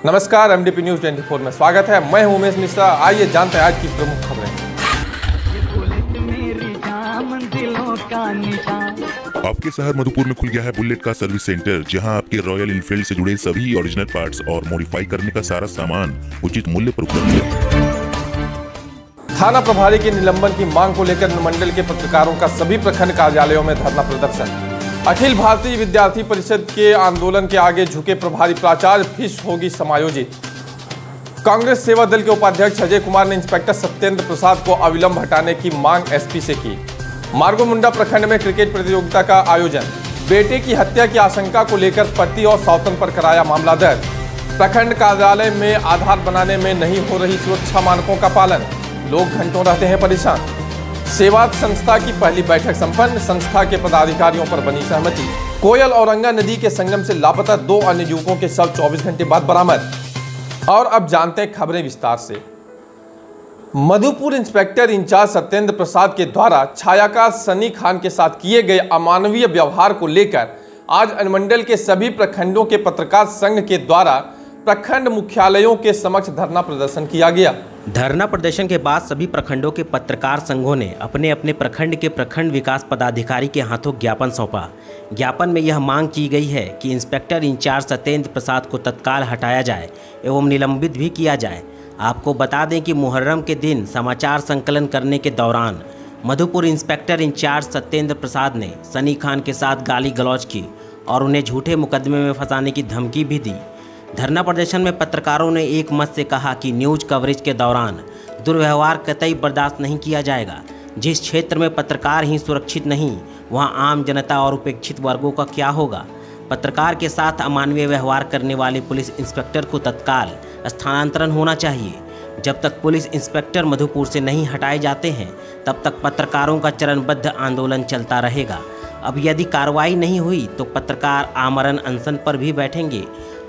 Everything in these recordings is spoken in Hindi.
नमस्कार, एमडीपी न्यूज 24 में स्वागत है। मैं हूं उमेश मिश्रा। आइए जानते हैं आज की प्रमुख खबरें। आपके शहर मधुपुर में खुल गया है बुलेट का सर्विस सेंटर, जहां आपके रॉयल इनफील्ड से जुड़े सभी ओरिजिनल पार्ट्स और मॉडिफाई करने का सारा सामान उचित मूल्य पर उपलब्ध है। थाना प्रभारी के निलंबन की मांग को लेकर अनुमंडल के पत्रकारों का सभी प्रखंड कार्यालयों में धरना प्रदर्शन। अखिल भारतीय विद्यार्थी परिषद के आंदोलन के आगे झुके प्रभारी प्राचार्य फीस होगी समायोजित। कांग्रेस सेवा दल के उपाध्यक्ष अजय कुमार ने इंस्पेक्टर सत्येंद्र प्रसाद को अविलंब हटाने की मांग एसपी से की। मार्गोमुंडा प्रखंड में क्रिकेट प्रतियोगिता का आयोजन। बेटे की हत्या की आशंका को लेकर पति और सौतन पर कराया मामला दर्ज। प्रखंड कार्यालय में आधार बनाने में नहीं हो रही सुरक्षा मानकों का पालन, लोग घंटों रहते हैं परेशान। सेवा संस्था की पहली बैठक संपन्न, संस्था के पदाधिकारियों पर बनी सहमति। कोयल औरंगा नदी के संगम से लापता 2 अन्य युवकों के शव 24 घंटे बाद बरामद। और अब जानते हैं खबरें विस्तार से। मधुपुर इंस्पेक्टर इंचार्ज सत्येंद्र प्रसाद के द्वारा छायाकार सनी खान के साथ किए गए अमानवीय व्यवहार को लेकर आज अनुमंडल के सभी प्रखंडों के पत्रकार संघ के द्वारा प्रखंड मुख्यालयों के समक्ष धरना प्रदर्शन किया गया। धरना प्रदर्शन के बाद सभी प्रखंडों के पत्रकार संघों ने अपने अपने प्रखंड के प्रखंड विकास पदाधिकारी के हाथों ज्ञापन सौंपा। ज्ञापन में यह मांग की गई है कि इंस्पेक्टर इंचार्ज सत्येंद्र प्रसाद को तत्काल हटाया जाए एवं निलंबित भी किया जाए। आपको बता दें कि मुहर्रम के दिन समाचार संकलन करने के दौरान मधुपुर इंस्पेक्टर इंचार्ज सत्येंद्र प्रसाद ने सनी खान के साथ गाली गलौज की और उन्हें झूठे मुकदमे में फंसाने की धमकी भी दी। धरना प्रदर्शन में पत्रकारों ने एक मत से कहा कि न्यूज कवरेज के दौरान दुर्व्यवहार कतई बर्दाश्त नहीं किया जाएगा। जिस क्षेत्र में पत्रकार ही सुरक्षित नहीं, वहां आम जनता और उपेक्षित वर्गों का क्या होगा। पत्रकार के साथ अमानवीय व्यवहार करने वाले पुलिस इंस्पेक्टर को तत्काल स्थानांतरण होना चाहिए। जब तक पुलिस इंस्पेक्टर मधुपुर से नहीं हटाए जाते हैं, तब तक पत्रकारों का चरणबद्ध आंदोलन चलता रहेगा। अब यदि कार्रवाई नहीं हुई तो पत्रकार आमरण अनशन पर भी बैठेंगे।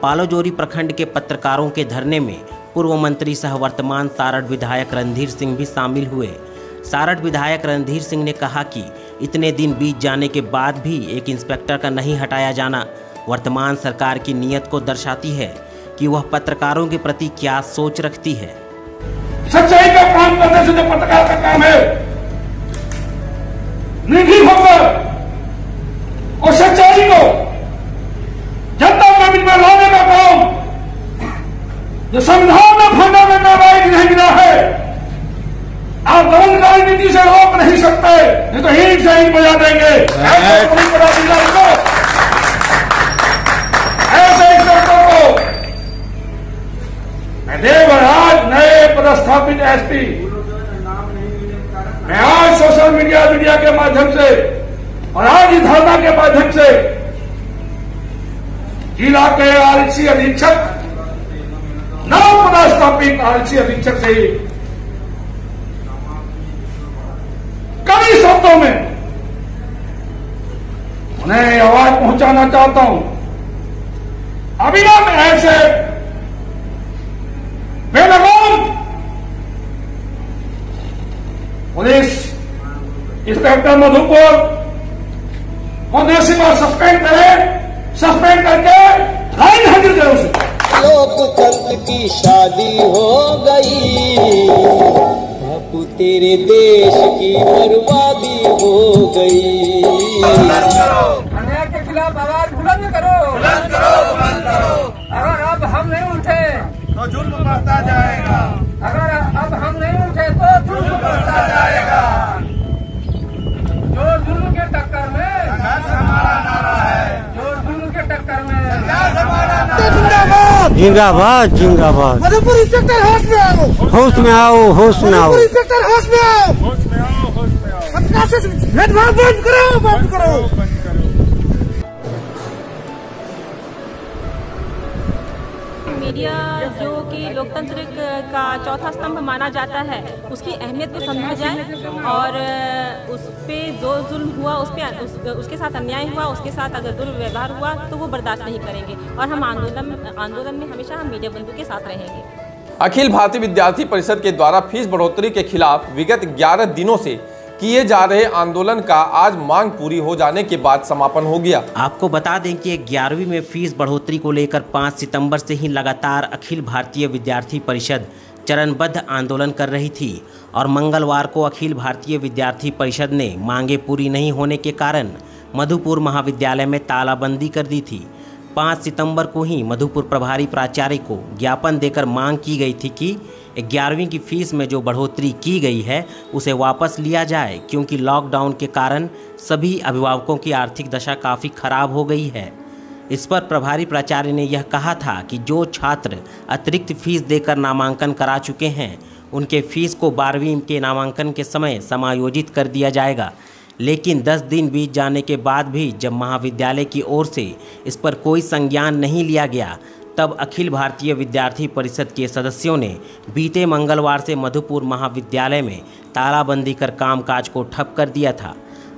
पालोजोरी प्रखंड के पत्रकारों के धरने में पूर्व मंत्री सह वर्तमान सारठ विधायक रणधीर सिंह भी शामिल हुए। सारठ विधायक रणधीर सिंह ने कहा कि इतने दिन बीत जाने के बाद भी एक इंस्पेक्टर का नहीं हटाया जाना वर्तमान सरकार की नीयत को दर्शाती है कि वह पत्रकारों के प्रति क्या सोच रखती है। सच्चाई का काम करने से जो पत्रकार का काम है, निर्भीक होकर और सच्चाई को जनता के बीच में लाने का काम जो संविधान में फंडामेंटल नहीं मिला है, आप दमन राजनीति से रोक नहीं सकते, नहीं तो हीट से हीट बजा देंगे। ऐसे इंस्पेक्टर को मैं देवराज नए पदस्थापित एसपी, मैं आज सोशल मीडिया के माध्यम से और आज इस धरना के माध्यम से जिला के आरक्षी अधीक्षक, नव पदस्थापित आरक्षी अधीक्षक से कई शब्दों में उन्हें आवाज पहुंचाना चाहता हूं। अविलंब ऐसे बेलगाम पुलिस इंस्पेक्टर मधुपुर को देशिमा सस्पेंड करे, सस्पेंड करके लाइन हाजिर करो उसे। लोकतंत्र की शादी हो गई, बापू तेरे देश की बर्बादी हो गई। अन्याय के खिलाफ आवाज बुलंद करो, बुलंद करो, बुलंद करो। अगर अब हम नहीं उठे तो जुल्म बढ़ता जाएगा, अगर अब हम नहीं उठे तो जुल्म बढ़ता जाएगा। जो जुल्म के टक्कर में संघर्ष हमारा नारा है, जो जुल्म के टक्कर में संघर्ष हमारा नारा है। जिंदाबाद जिंदाबाद। मधुपुर इंस्पेक्टर होश में आओ, होश में आओ, होश में आओ। मधुपुर इंस्पेक्टर होश में आओ, होश में आओ, होश में आओ। पत्रकार से भेदभाव बंद करो, बंद करो। मीडिया जो कि लोकतंत्र का चौथा स्तंभ माना जाता है, उसकी अहमियत को समझा जाए और उस पे जो जुल्म हुआ, उसके साथ अन्याय हुआ, उसके साथ अगर दुर्व्यवहार हुआ तो वो बर्दाश्त नहीं करेंगे और हम आंदोलन में हमेशा हम मीडिया बंधु के साथ रहेंगे। अखिल भारतीय विद्यार्थी परिषद के द्वारा फीस बढ़ोतरी के खिलाफ विगत 11 दिनों से किए जा रहे आंदोलन का आज मांग पूरी हो जाने के बाद समापन हो गया। आपको बता दें कि 11वीं में फीस बढ़ोतरी को लेकर 5 सितंबर से ही लगातार अखिल भारतीय विद्यार्थी परिषद चरणबद्ध आंदोलन कर रही थी और मंगलवार को अखिल भारतीय विद्यार्थी परिषद ने मांगे पूरी नहीं होने के कारण मधुपुर महाविद्यालय में तालाबंदी कर दी थी। 5 सितंबर को ही मधुपुर प्रभारी प्राचार्य को ज्ञापन देकर मांग की गई थी कि 11वीं की फीस में जो बढ़ोतरी की गई है उसे वापस लिया जाए, क्योंकि लॉकडाउन के कारण सभी अभिभावकों की आर्थिक दशा काफ़ी खराब हो गई है। इस पर प्रभारी प्राचार्य ने यह कहा था कि जो छात्र अतिरिक्त फीस देकर नामांकन करा चुके हैं उनके फीस को 12वीं के नामांकन के समय समायोजित कर दिया जाएगा। लेकिन 10 दिन बीत जाने के बाद भी जब महाविद्यालय की ओर से इस पर कोई संज्ञान नहीं लिया गया, तब अखिल भारतीय विद्यार्थी परिषद के सदस्यों ने बीते मंगलवार से मधुपुर महाविद्यालय में तालाबंदी कर कामकाज को ठप कर दिया था।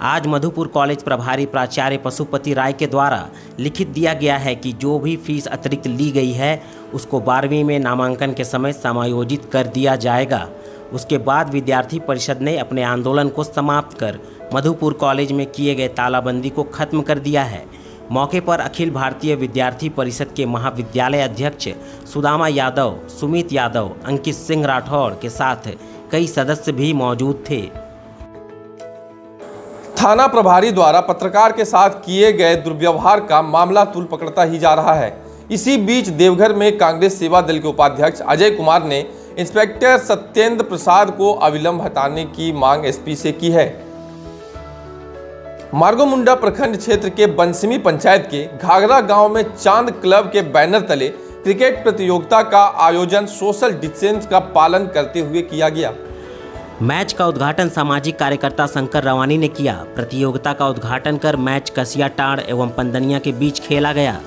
आज मधुपुर कॉलेज प्रभारी प्राचार्य पशुपति राय के द्वारा लिखित दिया गया है कि जो भी फीस अतिरिक्त ली गई है उसको 12वीं में नामांकन के समय समायोजित कर दिया जाएगा। उसके बाद विद्यार्थी परिषद ने अपने आंदोलन को समाप्त कर मधुपुर कॉलेज में किए गए तालाबंदी को खत्म कर दिया है। मौके पर अखिल भारतीय विद्यार्थी परिषद के महाविद्यालय अध्यक्ष सुदामा यादव, सुमित यादव, अंकित सिंह राठौड़ के साथ कई सदस्य भी मौजूद थे। थाना प्रभारी द्वारा पत्रकार के साथ किए गए दुर्व्यवहार का मामला तूल पकड़ता ही जा रहा है। इसी बीच देवघर में कांग्रेस सेवा दल के उपाध्यक्ष अजय कुमार ने इंस्पेक्टर सत्येंद्र प्रसाद को अविलंब हटाने की मांग एसपी से की है। मार्गोमुंडा प्रखंड क्षेत्र के बंसमी पंचायत के घाघरा गांव में चांद क्लब के बैनर तले क्रिकेट प्रतियोगिता का आयोजन सोशल डिस्टेंस का पालन करते हुए किया गया। मैच का उद्घाटन सामाजिक कार्यकर्ता शंकर रवानी ने किया। प्रतियोगिता का उद्घाटन कर मैच कसिया टाड़ एवं पंदनिया के बीच खेला गया।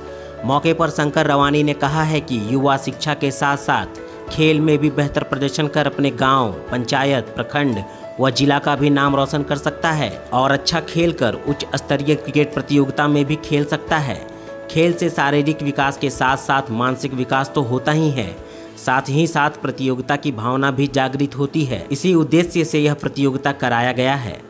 मौके पर शंकर रवानी ने कहा है कि युवा शिक्षा के साथ साथ खेल में भी बेहतर प्रदर्शन कर अपने गांव, पंचायत, प्रखंड व जिला का भी नाम रोशन कर सकता है और अच्छा खेल कर उच्च स्तरीय क्रिकेट प्रतियोगिता में भी खेल सकता है। खेल से शारीरिक विकास के साथ साथ मानसिक विकास तो होता ही है, साथ ही साथ प्रतियोगिता की भावना भी जागृत होती है। इसी उद्देश्य से यह प्रतियोगिता कराया गया है।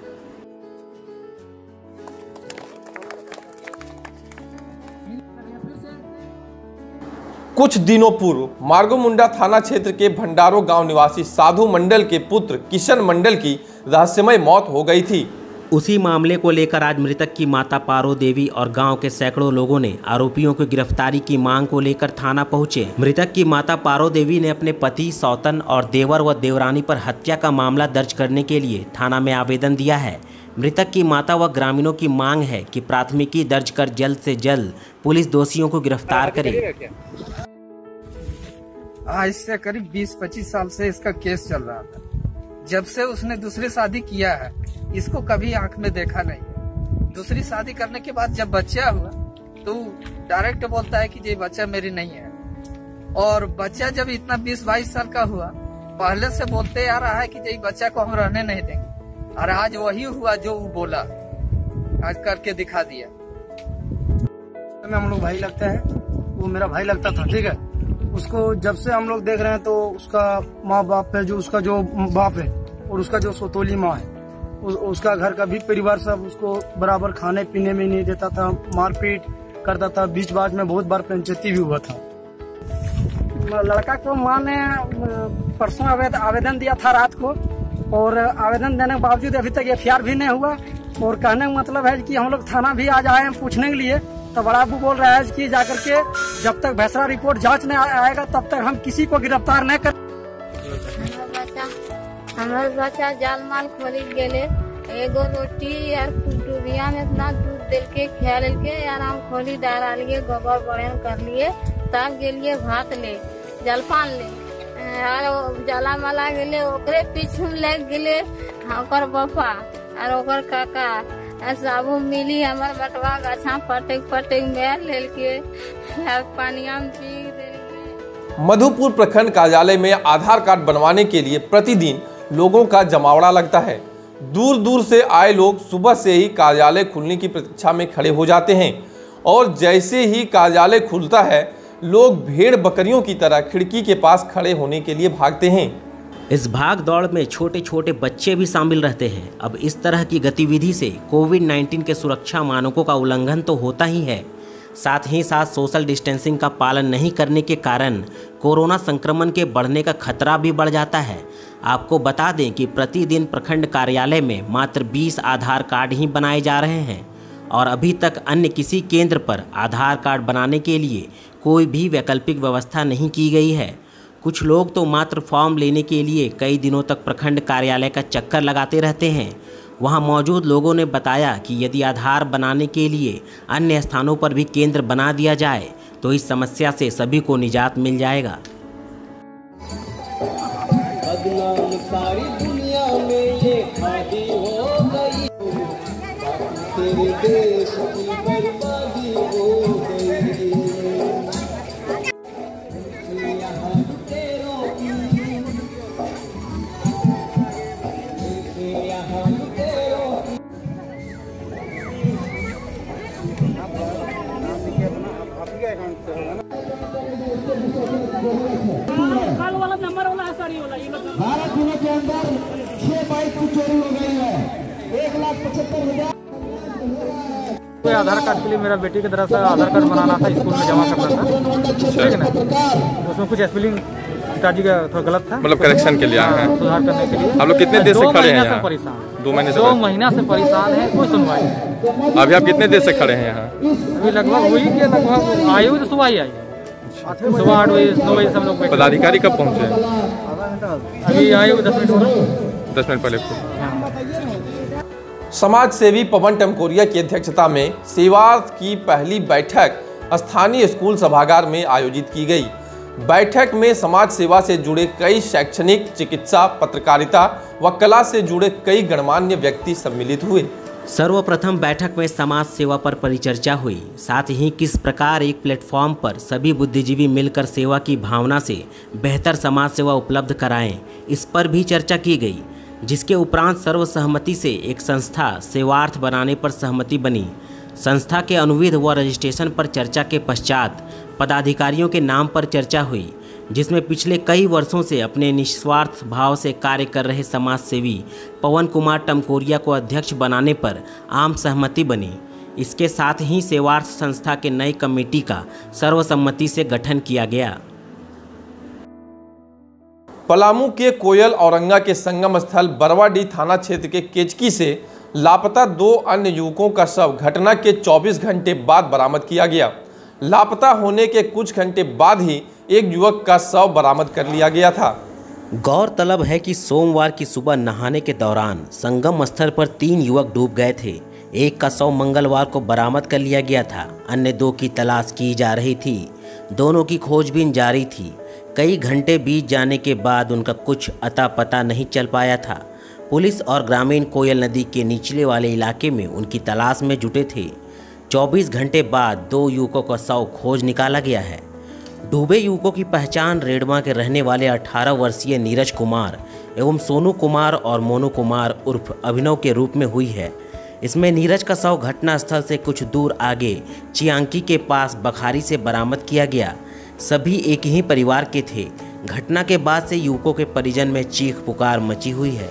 कुछ दिनों पूर्व मार्गोमुंडा थाना क्षेत्र के भंडारो गांव निवासी साधु मंडल के पुत्र किशन मंडल की रहस्यमय मौत हो गई थी। उसी मामले को लेकर आज मृतक की माता पारो देवी और गांव के सैकड़ों लोगों ने आरोपियों की गिरफ्तारी की मांग को लेकर थाना पहुंचे। मृतक की माता पारो देवी ने अपने पति, सौतन और देवर व देवरानी पर हत्या का मामला दर्ज करने के लिए थाना में आवेदन दिया है। मृतक की माता व ग्रामीणों की मांग है कि प्राथमिकी दर्ज कर जल्द से जल्द पुलिस दोषियों को गिरफ्तार करे। आज से करीब 20-25 साल से इसका केस चल रहा था। जब से उसने दूसरी शादी किया है, इसको कभी आंख में देखा नहीं है। दूसरी शादी करने के बाद जब बच्चा हुआ तो डायरेक्ट बोलता है कि ये बच्चा मेरी नहीं है। और बच्चा जब इतना 20-22 साल का हुआ, पहले से बोलते आ रहा है कि ये बच्चा को हम रहने नहीं देंगे। और आज वही हुआ जो वो बोला, आज करके दिखा दिया। हम लोग भाई लगता है, वो मेरा भाई लगता था, ठीक है। उसको जब से हम लोग देख रहे हैं तो उसका माँ बाप है, जो उसका जो बाप है और उसका जो सोतोली माँ है, उसका घर का भी परिवार सब उसको बराबर खाने पीने में नहीं देता था, मारपीट करता था। बीच बाज में बहुत बार पंचायती भी हुआ था। लड़का को माँ ने परसों आवेदन दिया था रात को, और आवेदन देने के बावजूद अभी तक एफआईआर भी नहीं हुआ। और कहने का मतलब है कि हम लोग थाना भी आज आए हैं पूछने के लिए, तो बड़ा अबू बोल रहा है कि जाकर के जब तक भैसरा रिपोर्ट जांच नहीं आएगा तब तक हम किसी को गिरफ्तार नहीं कर। हमारे बच्चा जाल माल खोली गेले, एगो रोटी यार डूबिया में इतना दूध दिल के खेल के यार हम खोली डाल लिए, गोबर बड़न कर लिए, तब गेलिए भात ले जलपान ले और जला माला गेले, ओकरे पीछे लग गेले ओकर बपा और ओकर काका साबु मिली हमार बटवा गाछा पटक पटक में ले के पानिया में पी दे। मधुपुर प्रखंड कार्यालय में आधार कार्ड बनवाने के लिए प्रतिदिन लोगों का जमावड़ा लगता है। दूर दूर से आए लोग सुबह से ही कार्यालय खुलने की प्रतीक्षा में खड़े हो जाते हैं और जैसे ही कार्यालय खुलता है लोग भेड़ बकरियों की तरह खिड़की के पास खड़े होने के लिए भागते हैं। इस भाग दौड़ में छोटे छोटे बच्चे भी शामिल रहते हैं। अब इस तरह की गतिविधि से कोविड-19 के सुरक्षा मानकों का उल्लंघन तो होता ही है, साथ ही साथ सोशल डिस्टेंसिंग का पालन नहीं करने के कारण कोरोना संक्रमण के बढ़ने का खतरा भी बढ़ जाता है। आपको बता दें कि प्रतिदिन प्रखंड कार्यालय में मात्र 20 आधार कार्ड ही बनाए जा रहे हैं और अभी तक अन्य किसी केंद्र पर आधार कार्ड बनाने के लिए कोई भी वैकल्पिक व्यवस्था नहीं की गई है। कुछ लोग तो मात्र फॉर्म लेने के लिए कई दिनों तक प्रखंड कार्यालय का चक्कर लगाते रहते हैं। वहां मौजूद लोगों ने बताया कि यदि आधार बनाने के लिए अन्य स्थानों पर भी केंद्र बना दिया जाए तो इस समस्या से सभी को निजात मिल जाएगा। बदनाम सारी दुनिया में ये खादी हो गई, तेरे देश की बर्बादी हो गई। यहाँ तेरों की, यहाँ तेरों की। भारत जिले के अंदर 6 बाइक की चोरी हो गई है, 1,75,000। आधार कार्ड के लिए मेरा बेटी की तरफ से आधार कार्ड बनाना था, स्कूल में जमा करना था, ठीक है ना। उसमें कुछ स्पेलिंग पिताजी का थोड़ा गलत था, मतलब करेक्शन के लिए आए हैं, सुधार करने के लिए। आप लोग कितने देर से खड़े हैं यहाँ? परेशान 2 महीने से 2 महीना से परेशान है, कोई सुनवाई नहीं। अभी आप कितने देर से खड़े हैं यहाँ? अभी लगभग हुई कि लगभग आई हुई तो सुबह ही आई, सुबह 8 बजे 9 बजे से हम लोग। पदाधिकारी कब पहुँचे? अभी आए हुए 10 मिनट पहले। समाज सेवी पवन टमकोरिया की अध्यक्षता में सेवार्थ की पहली बैठक स्थानीय स्कूल सभागार में आयोजित की गई। बैठक में समाज सेवा से जुड़े कई शैक्षणिक, चिकित्सा, पत्रकारिता व कला से जुड़े कई गणमान्य व्यक्ति सम्मिलित हुए। सर्वप्रथम बैठक में समाज सेवा पर परिचर्चा हुई, साथ ही किस प्रकार एक प्लेटफॉर्म पर सभी बुद्धिजीवी मिलकर सेवा की भावना से बेहतर समाज सेवा उपलब्ध कराएं, इस पर भी चर्चा की गई। जिसके उपरांत सर्वसहमति से एक संस्था सेवार्थ बनाने पर सहमति बनी। संस्था के अनुविध व रजिस्ट्रेशन पर चर्चा के पश्चात पदाधिकारियों के नाम पर चर्चा हुई, जिसमें पिछले कई वर्षों से अपने निस्वार्थ भाव से कार्य कर रहे समाज सेवी पवन कुमार टमकोरिया को अध्यक्ष बनाने पर आम सहमति बनी। इसके साथ ही सेवार्थ संस्था के नई कमेटी का सर्वसम्मति से गठन किया गया। पलामू के कोयल औरंगा के संगम स्थल बरवाडीह थाना क्षेत्र के केचकी से लापता 2 अन्य युवकों का शव घटना के 24 घंटे बाद बरामद किया गया। लापता होने के कुछ घंटे बाद ही एक युवक का शव बरामद कर लिया गया था। गौरतलब है कि सोमवार की सुबह नहाने के दौरान संगम स्थल पर 3 युवक डूब गए थे। एक का शव मंगलवार को बरामद कर लिया गया था, अन्य 2 की तलाश की जा रही थी। दोनों की खोजबीन जारी थी। कई घंटे बीत जाने के बाद उनका कुछ अता पता नहीं चल पाया था। पुलिस और ग्रामीण कोयल नदी के निचले वाले इलाके में उनकी तलाश में जुटे थे। 24 घंटे बाद 2 युवकों का शव खोज निकाला गया है। डूबे युवकों की पहचान रेडमा के रहने वाले 18 वर्षीय नीरज कुमार एवं सोनू कुमार और मोनू कुमार उर्फ अभिनव के रूप में हुई है। इसमें नीरज का शव घटना स्थल से कुछ दूर आगे चियांकी के पास बखारी से बरामद किया गया। सभी एक ही परिवार के थे। घटना के बाद से युवकों के परिजन में चीख पुकार मची हुई है।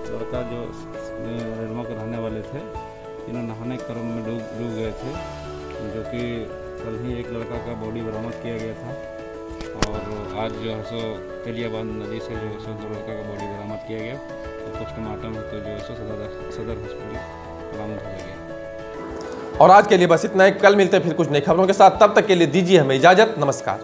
लड़का जो रेडमा के रहने वाले थे, इन्होंने नहाने क्रम में डूब गए थे, जो कि कल ही एक लड़का का बॉडी बरामद किया गया था और आज जो है सो तेलियाबांध नदी से जो है सो 2 लड़का का बॉडी बरामद किया गया और पोस्टमार्टम तो जो है सो सदर हॉस्पिटल बरामद किया गया। और आज के लिए बस इतना ही। कल मिलते हैं फिर कुछ नई खबरों के साथ। तब तक के लिए दीजिए हमें इजाजत। नमस्कार।